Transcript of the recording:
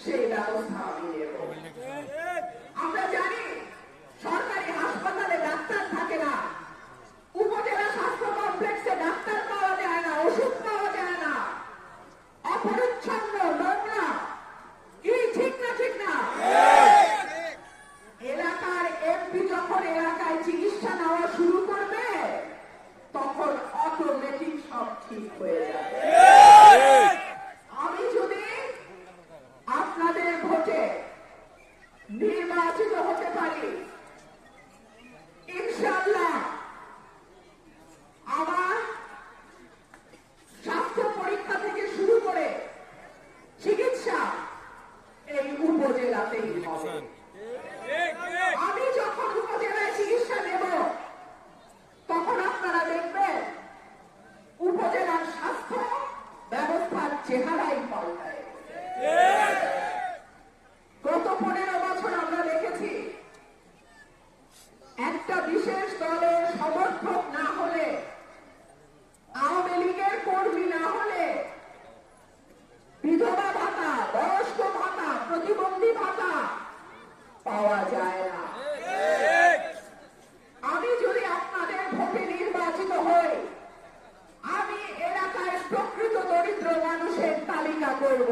সেই ব্যবস্থা আমি নেব। আমরা জানি সরকারি হাসপাতালে ডাক্তার থাকে না, উপজেলা স্বাস্থ্য কমপ্লেক্সে ডাক্তার পাওয়া যায় না, ওষুধ পাওয়া যায় না, অপরিচ্ছন্ন, নোংরা। কি ঠিক না? ঠিক না? এলাকার এমপি যখন এলাকায় চিকিৎসা নেওয়া শুরু করবে তখন অটোমেটিক সব ঠিক হয়ে যাবে। আমি যদি আপনাদের ভোটে নির্বাচিত হতে পারি, ইনশাআল্লাহ আমার স্বাস্থ্য পরীক্ষা থেকে শুরু করে চিকিৎসা এই উপজেলাতেই হবে। আমি যখন উপজেলায় চিকিৎসা নেব তখন আপনারা দেখবেন উপজেলার স্বাস্থ্য ব্যবস্থার চেহারাই পাল্টায়। গত 15 বছর আমরা দেখেছি একটা বিশেষ দলের সমর্থক না হলে, আওয়ামী লীগের কর্মী না হলে বিধবা ভাতা, বয়স্ক ভাতা, প্রতিবন্ধী ভাতা পাওয়া যায় না। আমি যদি আপনাদের ভোটে নির্বাচিত হই, আমি এলাকায় প্রকৃত দরিদ্র মানুষের তালিকা করব।